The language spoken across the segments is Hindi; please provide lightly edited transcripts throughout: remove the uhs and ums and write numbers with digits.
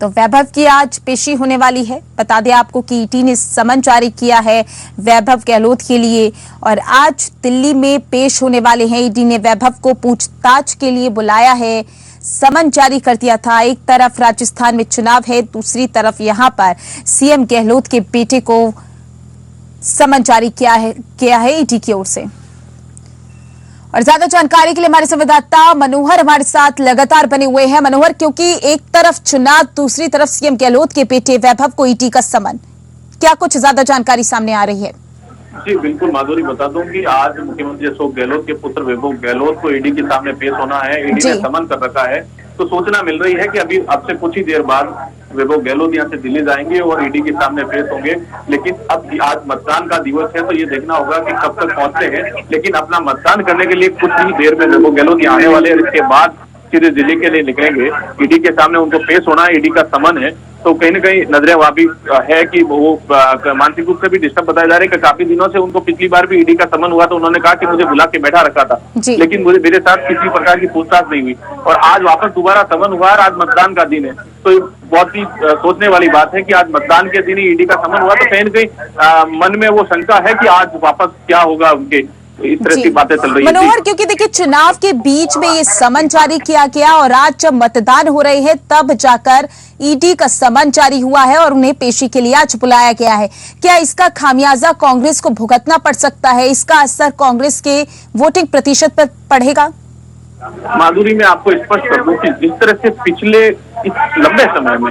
तो वैभव की आज पेशी होने वाली है। बता दें आपको कि ईडी ने समन जारी किया है वैभव गहलोत के लिए और आज दिल्ली में पेश होने वाले हैं। ईडी ने वैभव को पूछताछ के लिए बुलाया है, समन जारी कर दिया था। एक तरफ राजस्थान में चुनाव है, दूसरी तरफ यहां पर सीएम गहलोत के बेटे को समन जारी किया है ईडी की ओर से। और ज्यादा जानकारी के लिए हमारे संवाददाता मनोहर हमारे साथ लगातार बने हुए हैं। मनोहर, क्योंकि एक तरफ चुनाव, दूसरी तरफ सीएम गहलोत के बेटे वैभव को ईडी का समन, क्या कुछ ज्यादा जानकारी सामने आ रही है? जी बिल्कुल माधुरी, बता दूं कि आज मुख्यमंत्री अशोक गहलोत के पुत्र वैभव गहलोत को ईडी के सामने पेश होना है। ईडी ने समन कर रखा है, तो सूचना मिल रही है कि अभी अब से कुछ ही देर बाद वैभव गहलोत यहाँ से दिल्ली जाएंगे और ईडी के सामने पेश होंगे। लेकिन अब आज मतदान का दिवस है, तो ये देखना होगा कि कब तक पहुंचते हैं। लेकिन अपना मतदान करने के लिए कुछ ही देर में वैभव गहलोत यहाँ आने वाले हैं। इसके बाद सीधे दिल्ली के लिए निकलेंगे। ईडी के सामने उनको पेश होना है, ईडी का समन है। तो कहीं न कहीं नजरें वहां भी है कि वो मानसिक रूप से भी डिस्टर्ब बताया जा रहा है कि काफी दिनों से उनको पिछली बार भी ईडी का समन हुआ तो उन्होंने कहा कि मुझे बुला के बैठा रखा था, लेकिन मेरे साथ किसी प्रकार की पूछताछ नहीं हुई। और आज वापस दोबारा समन हुआ और आज मतदान का दिन है, तो बहुत ही सोचने वाली बात है कि आज मतदान के दिन ही ईडी का समन हुआ। तो कहीं न कहीं मन में वो शंका है कि आज वापस क्या होगा उनके, इस तरह की बातें चल रही है। मनोहर, क्योंकि देखिए चुनाव के बीच में ये समन जारी किया गया और आज जब मतदान हो रहे हैं तब जाकर ईडी का समन जारी हुआ है और उन्हें पेशी के लिए आज बुलाया गया है। क्या इसका खामियाजा कांग्रेस को भुगतना पड़ सकता है? इसका असर कांग्रेस के वोटिंग प्रतिशत पर पड़ेगा? माधुरी, में आपको स्पष्ट कर दूं कि जिस तरह से पिछले इस लंबे समय में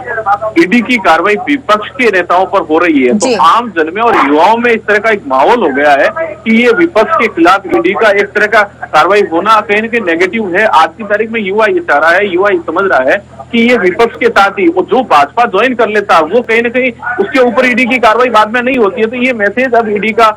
ईडी की कार्रवाई विपक्ष के नेताओं पर हो रही है, तो आम जन में और युवाओं में इस तरह का एक माहौल हो गया है कि ये विपक्ष के खिलाफ ईडी का एक तरह का कार्रवाई होना कहीं न कहीं नेगेटिव है। आज की तारीख में युवा ये चाह रहा है, युवा ये समझ रहा है कि ये विपक्ष के साथ ही जो भाजपा ज्वाइन कर लेता वो कहीं न कहीं उसके ऊपर ईडी की कार्रवाई बाद में नहीं होती है। तो ये मैसेज अब ईडी का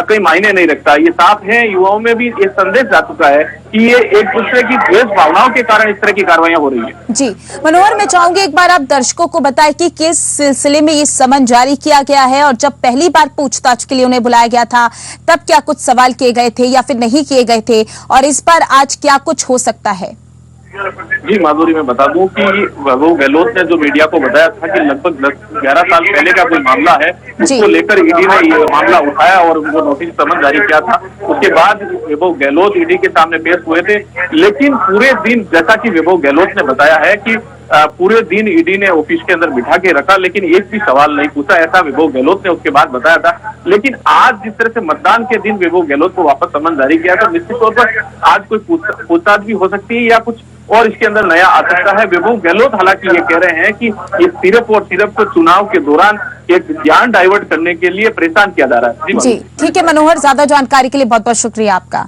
कई मायने नहीं रखता। ये साफ है, युवाओं में भी ये संदेश जा चुका है कि ये एक दूसरे की द्वेष भावनाओं के कारण इस तरह की कार्रवाइयां हो रही है। जी मनोहर, मैं चाहूंगी एक बार आप दर्शकों को बताएं कि किस सिलसिले में ये समन जारी किया गया है और जब पहली बार पूछताछ के लिए उन्हें बुलाया गया था तब क्या कुछ सवाल किए गए थे या फिर नहीं किए गए थे, और इस बार आज क्या कुछ हो सकता है? जी माधुरी, मैं बता दूं कि वैभव गहलोत ने जो मीडिया को बताया था कि लगभग 10-11 साल पहले का कोई मामला है, उसको लेकर ईडी ने ये मामला उठाया और उनको नोटिस समन जारी किया था। उसके बाद वैभव गहलोत ईडी के सामने पेश हुए थे। लेकिन पूरे दिन, जैसा कि वैभव गहलोत ने बताया है कि पूरे दिन ईडी ने ऑफिस के अंदर बिठा के रखा, लेकिन एक भी सवाल नहीं पूछा, ऐसा वैभव गहलोत ने उसके बाद बताया था। लेकिन आज जिस तरह से मतदान के दिन वैभव गहलोत को वापस समन जारी किया, तो निश्चित तौर पर आज कोई पूछताछ भी हो सकती है या कुछ और इसके अंदर नया आ सकता है। वैभव गहलोत हालांकि ये कह रहे हैं कि ये सिर्फ और सिर्फ चुनाव के दौरान एक ध्यान डाइवर्ट करने के लिए परेशान किया जा रहा है। जी ठीक है मनोहर, ज्यादा जानकारी के लिए बहुत बहुत शुक्रिया आपका।